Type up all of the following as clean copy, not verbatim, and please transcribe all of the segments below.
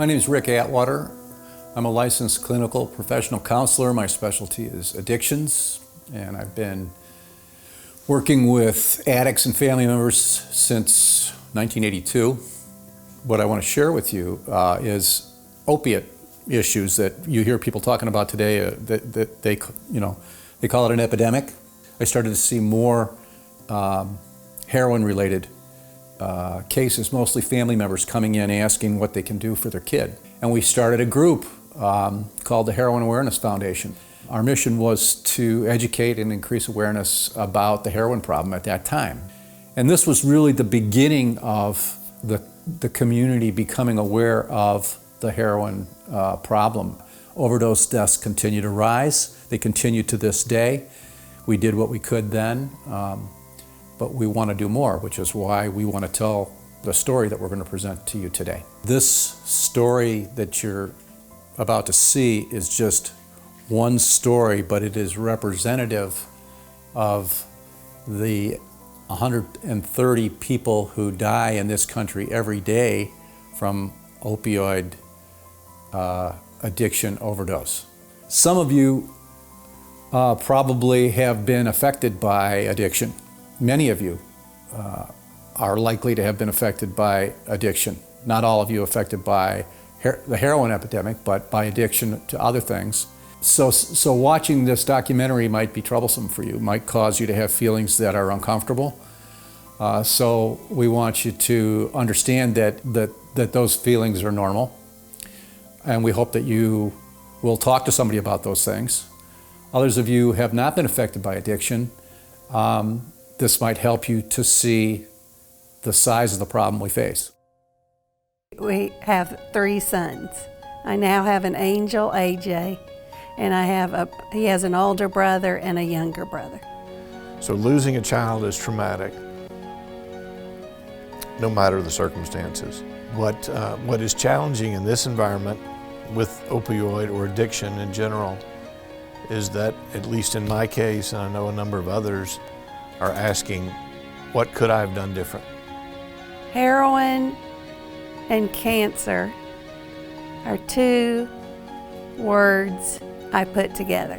My name is Rick Atwater. I'm a licensed clinical professional counselor. My specialty is addictions, and I've been working with addicts and family members since 1982. What I want to share with you is opiate issues that you hear people talking about today. That they call it an epidemic. I started to see more heroin-related cases, mostly family members coming in asking what they can do for their kid. And we started a group called the Heroin Awareness Foundation. Our mission was to educate and increase awareness about the heroin problem at that time. And this was really the beginning of the community becoming aware of the heroin problem. Overdose deaths continue to rise. They continue to this day. We did what we could then, but we want to do more, which is why we want to tell the story that we're going to present to you today. This story that you're about to see is just one story, but it is representative of the 130 people who die in this country every day from opioid addiction overdose. Some of you probably have been affected by addiction. Many of you are likely to have been affected by addiction. Not all of you affected by the heroin epidemic, but by addiction to other things. So watching this documentary might be troublesome for you, might cause you to have feelings that are uncomfortable. So we want you to understand that those feelings are normal. And we hope that you will talk to somebody about those things. Others of you have not been affected by addiction. This might help you to see the size of the problem we face. We have 3 sons. I now have an angel, AJ, and he has an older brother and a younger brother. So losing a child is traumatic, no matter the circumstances. What is challenging in this environment with opioid or addiction in general is that, at least in my case, and I know a number of others, are asking, what could I have done different? Heroin and cancer are 2 words I put together.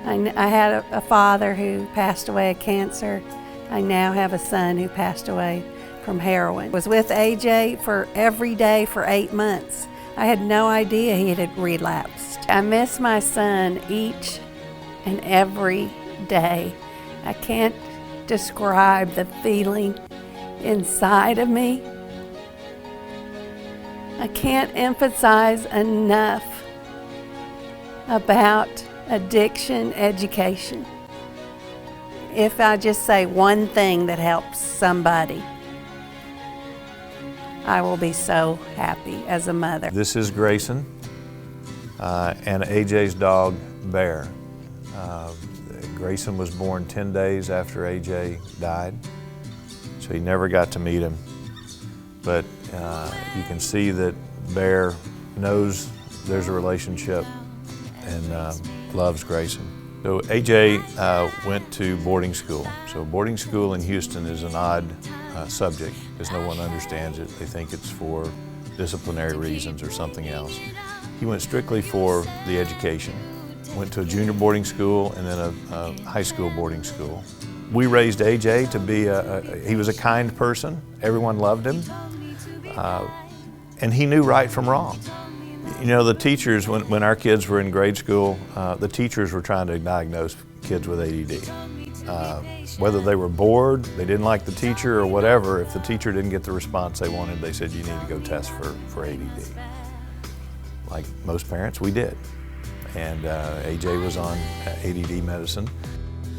I had a father who passed away of cancer. I now have a son who passed away from heroin. I was with AJ every day for 8 months. I had no idea he had relapsed. I miss my son each and every day. I can't describe the feeling inside of me. I can't emphasize enough about addiction education. If I just say one thing that helps somebody, I will be so happy as a mother. This is Grayson and AJ's dog, Bear. Grayson was born 10 days after AJ died, so he never got to meet him. But you can see that Bear knows there's a relationship and loves Grayson. So AJ went to boarding school. So boarding school in Houston is an odd subject because no one understands it. They think it's for disciplinary reasons or something else. He went strictly for the education. Went to a junior boarding school and then a high school boarding school. We raised AJ to be he was a kind person. Everyone loved him. And he knew right from wrong. You know, the teachers, when our kids were in grade school, the teachers were trying to diagnose kids with ADD. Whether they were bored, they didn't like the teacher or whatever, if the teacher didn't get the response they wanted, they said, you need to go test for ADD. Like most parents, we did. And AJ was on ADD medicine.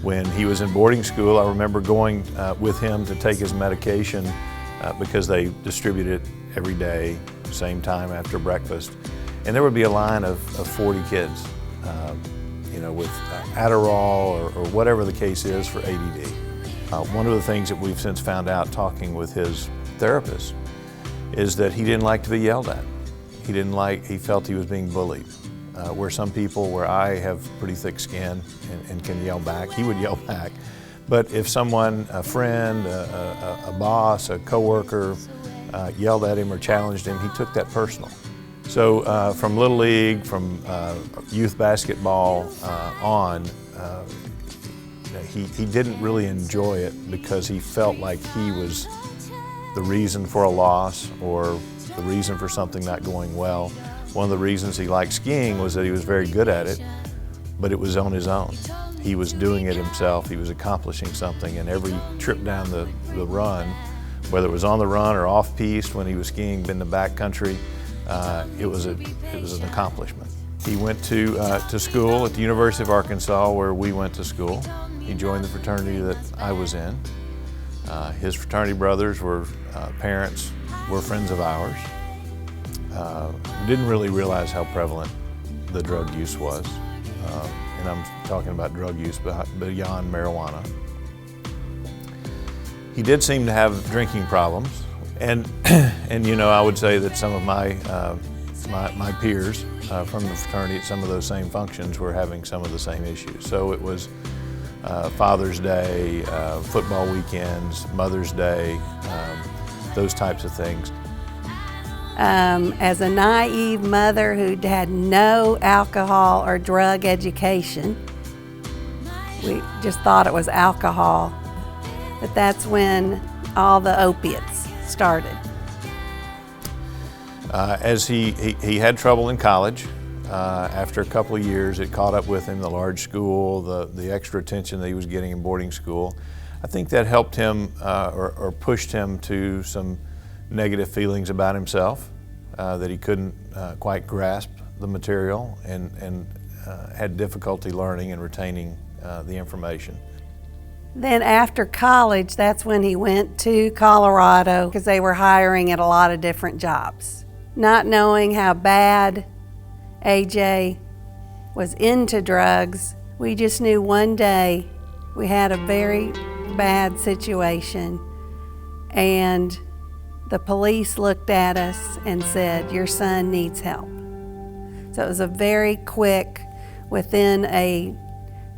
When he was in boarding school, I remember going with him to take his medication because they distribute it every day, same time after breakfast. And there would be a line of 40 kids, with Adderall or whatever the case is for ADD. One of the things that we've since found out talking with his therapist is that he didn't like to be yelled at. He felt he was being bullied. Where some people, where I have pretty thick skin and can yell back, he would yell back. But if someone, a friend, a boss, a coworker, yelled at him or challenged him, he took that personal. So from Little League, from youth basketball on, he didn't really enjoy it because he felt like he was the reason for a loss or the reason for something not going well. One of the reasons he liked skiing was that he was very good at it, but it was on his own. He was doing it himself, he was accomplishing something, and every trip down the run, whether it was on the run or off-piste when he was skiing in the backcountry, it was an accomplishment. He went to school at the University of Arkansas, where we went to school. He joined the fraternity that I was in. His fraternity brothers were parents, were friends of ours. Didn't really realize how prevalent the drug use was. And I'm talking about drug use beyond marijuana. He did seem to have drinking problems. And you know, I would say that some of my peers from the fraternity at some of those same functions were having some of the same issues. So it was Father's Day, football weekends, Mother's Day, those types of things. As a naive mother who had no alcohol or drug education, we just thought it was alcohol. But that's when all the opiates started. As he had trouble in college, after a couple of years, it caught up with him, the large school, the extra attention that he was getting in boarding school. I think that helped him or pushed him to some negative feelings about himself, that he couldn't quite grasp the material and had difficulty learning and retaining the information. Then after college, that's when he went to Colorado because they were hiring at a lot of different jobs. Not knowing how bad AJ was into drugs, we just knew one day we had a very bad situation, and the police looked at us and said, "Your son needs help." So it was a very quick, within a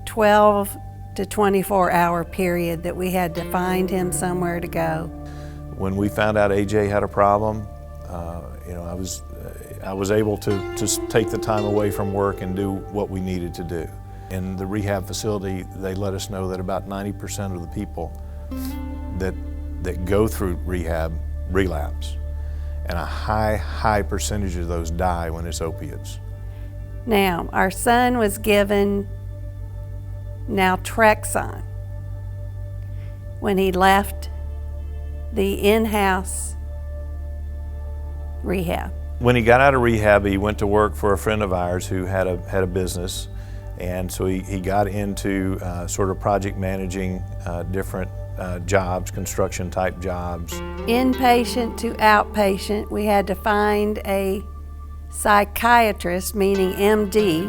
12 to 24-hour period, that we had to find him somewhere to go. When we found out AJ had a problem, you know, I was able to take the time away from work and do what we needed to do. In the rehab facility, they let us know that about 90% of the people that go through rehab relapse, and a high percentage of those die when it's opiates. Now, our son was given naltrexone when he left the in-house rehab. When he got out of rehab, he went to work for a friend of ours who had a business, and so he got into sort of project managing different jobs, construction type jobs. Inpatient to outpatient, we had to find a psychiatrist, meaning MD,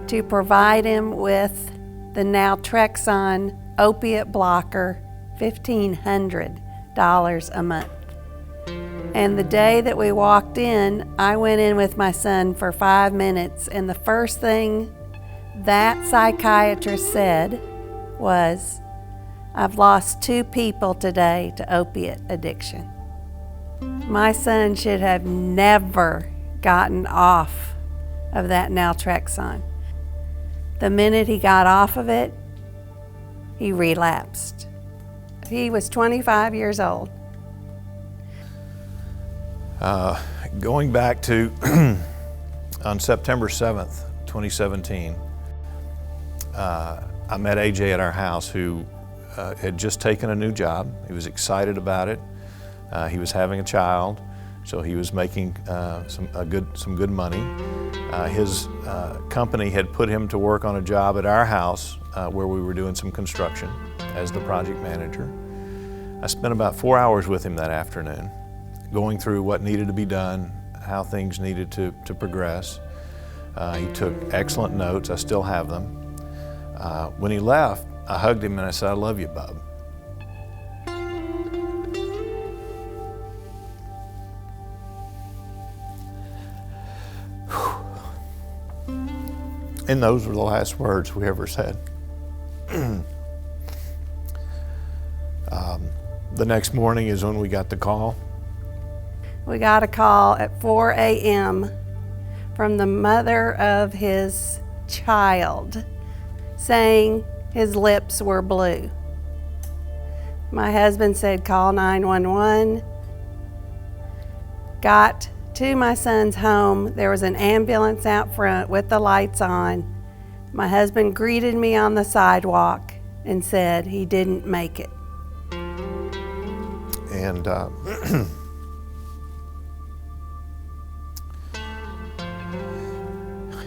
to provide him with the naltrexone opiate blocker, $1,500 a month. And the day that we walked in, I went in with my son for 5 minutes, and the first thing that psychiatrist said was, "I've lost 2 people today to opiate addiction." My son should have never gotten off of that naltrexone. The minute he got off of it, he relapsed. He was 25 years old. Going back to on September 7th, 2017, I met AJ at our house, who had just taken a new job. He was excited about it. He was having a child, so he was making some good money. His company had put him to work on a job at our house where we were doing some construction as the project manager. I spent about 4 hours with him that afternoon, going through what needed to be done, how things needed to progress. He took excellent notes. I still have them. When he left, I hugged him and I said, "I love you, bub." And those were the last words we ever said. The next morning is when we got the call we got a call at 4 a.m. from the mother of his child saying his lips were blue. My husband said, call 911. Got to my son's home. There was an ambulance out front with the lights on. My husband greeted me on the sidewalk and said he didn't make it. And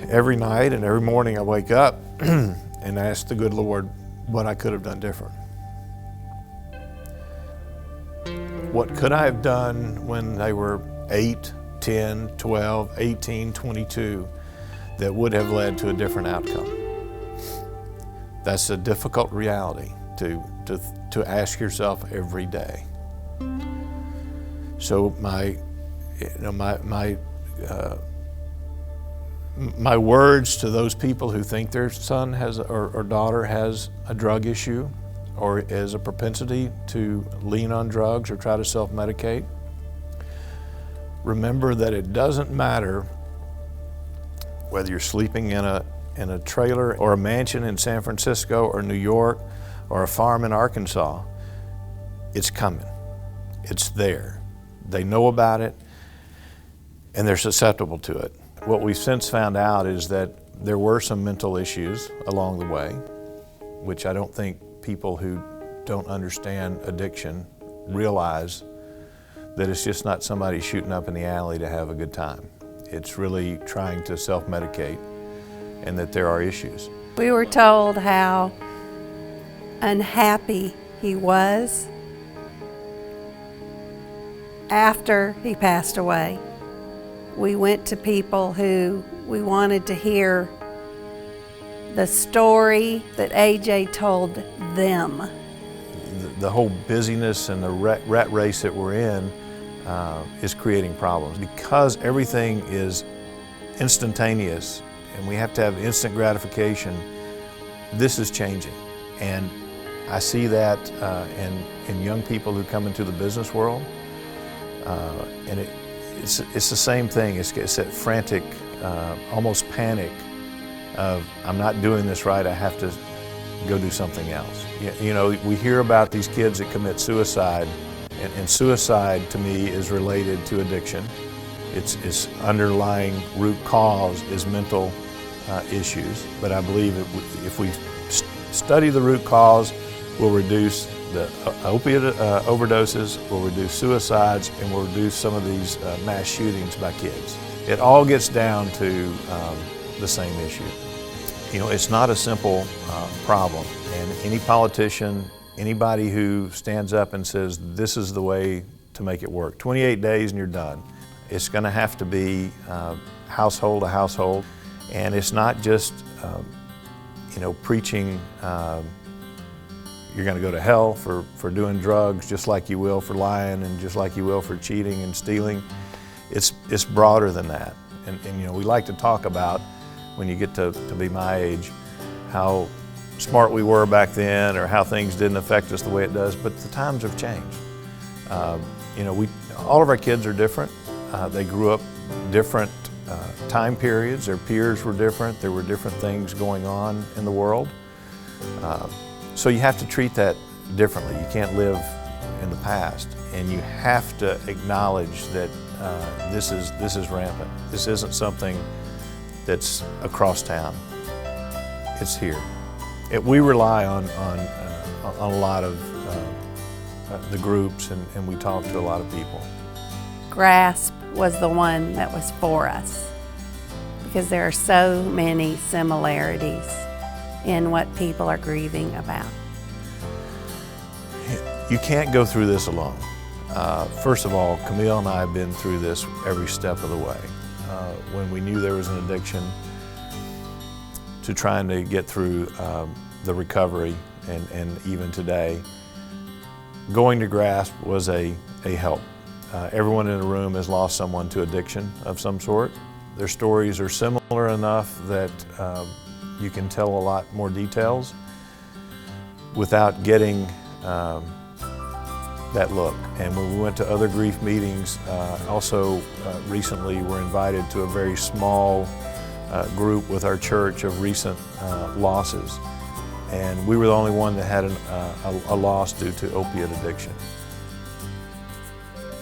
every night and every morning I wake up and ask the good Lord what I could have done different. What could I have done when they were 8, 10, 12, 18, 22 that would have led to a different outcome? That's a difficult reality to ask yourself every day. So my words to those people who think their son has or daughter has a drug issue or is a propensity to lean on drugs or try to self-medicate, remember that it doesn't matter whether you're sleeping in a trailer or a mansion in San Francisco or New York or a farm in Arkansas. It's coming. It's there. They know about it and they're susceptible to it. What we've since found out is that there were some mental issues along the way, which I don't think people who don't understand addiction realize that it's just not somebody shooting up in the alley to have a good time. It's really trying to self-medicate and that there are issues. We were told how unhappy he was after he passed away. We went to people who we wanted to hear the story that AJ told them. The whole busyness and the rat race that we're in is creating problems. Because everything is instantaneous and we have to have instant gratification, this is changing. And I see that in young people who come into the business world. And it's the same thing. It's that frantic, almost panic of, I'm not doing this right, I have to go do something else. You know, we hear about these kids that commit suicide, and suicide to me is related to addiction. Its underlying root cause is mental issues, but I believe if we study the root cause, we'll reduce the opiate overdoses, we'll reduce suicides, and we'll reduce some of these mass shootings by kids. It all gets down to the same issue. You know, it's not a simple problem, and any politician, anybody who stands up and says this is the way to make it work, 28 days and you're done. It's going to have to be household to household, and it's not just you know, preaching you're going to go to hell for doing drugs just like you will for lying and just like you will for cheating and stealing. It's broader than that. And you know, we like to talk about, when you get to be my age, how smart we were back then or how things didn't affect us the way it does, but the times have changed. You know, all of our kids are different. They grew up different time periods. Their peers were different. There were different things going on in the world. So you have to treat that differently. You can't live in the past, and you have to acknowledge that this is rampant. This isn't something that's across town. It's here. We rely on a lot of the groups, and we talk to a lot of people. GRASP was the one that was for us, because there are so many similarities in what people are grieving about. You can't go through this alone. First of all, Camille and I have been through this every step of the way. When we knew there was an addiction, to trying to get through the recovery, and even today, going to GRASP was a help. Everyone in the room has lost someone to addiction of some sort. Their stories are similar enough that you can tell a lot more details without getting that look. And when we went to other grief meetings, also recently were invited to a very small group with our church of recent losses. And we were the only one that had a loss due to opiate addiction.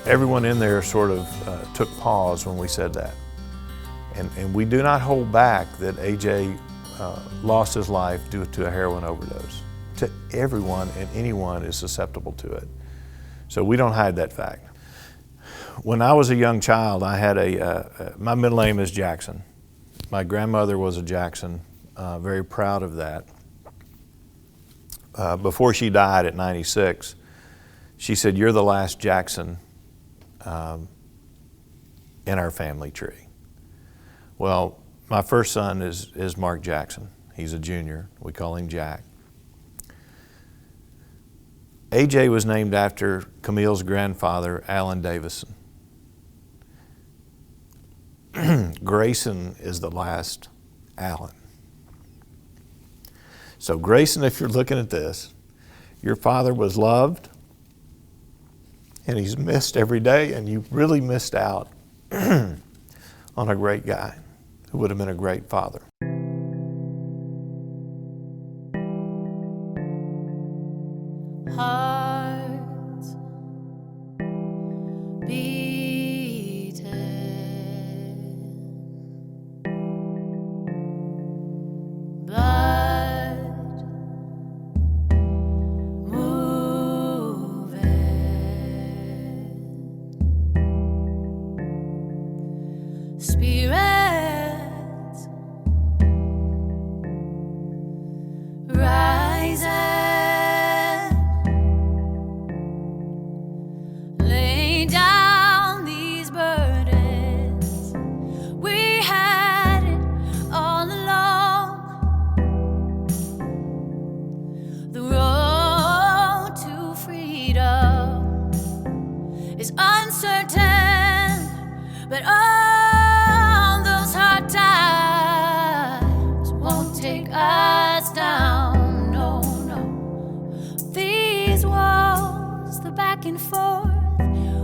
Everyone in there sort of took pause when we said that. And we do not hold back that AJ lost his life due to a heroin overdose. To everyone and anyone is susceptible to it. So we don't hide that fact. When I was a young child, I had my middle name is Jackson. My grandmother was a Jackson, very proud of that. Before she died at 96, she said, "You're the last Jackson in our family tree." Well, my first son is Mark Jackson. He's a junior. We call him Jack. AJ was named after Camille's grandfather, Alan Davison. Grayson is the last Alan. So Grayson, if you're looking at this, your father was loved and he's missed every day, and you really missed out on a great guy who would have been a great father. Hearts beating, blood moving, spirits rising. But all those hard times won't take us down, no, no. These walls, the back and forth,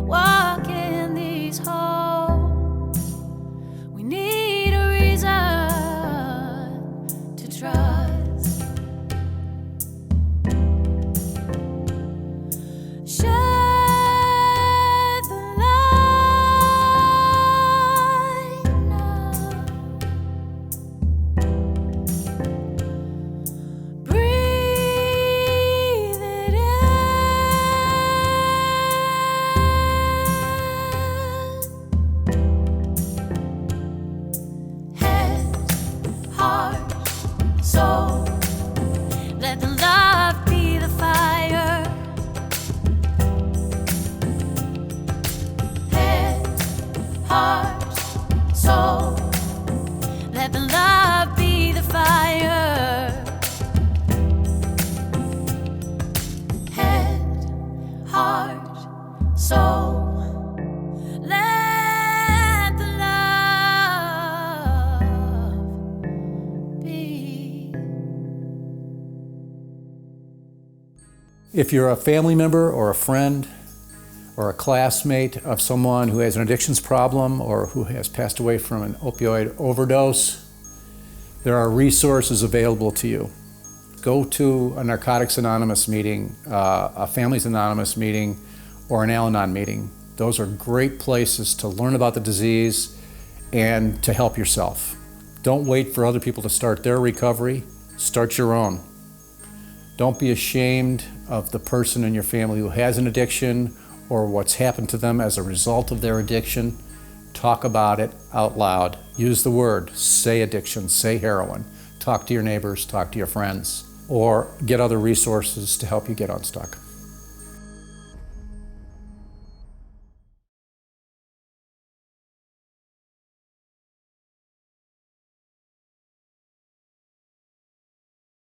walking these halls, we need a reason to trust. Soul, let the love be the fire. Head, heart, soul, let the love be the fire. Head, heart, soul. If you're a family member or a friend or a classmate of someone who has an addictions problem or who has passed away from an opioid overdose, there are resources available to you. Go to a Narcotics Anonymous meeting, a Families Anonymous meeting, or an Al-Anon meeting. Those are great places to learn about the disease and to help yourself. Don't wait for other people to start their recovery. Start your own. Don't be ashamed of the person in your family who has an addiction or what's happened to them as a result of their addiction. Talk about it out loud. Use the word. Say addiction. Say heroin. Talk to your neighbors. Talk to your friends. Or get other resources to help you get unstuck.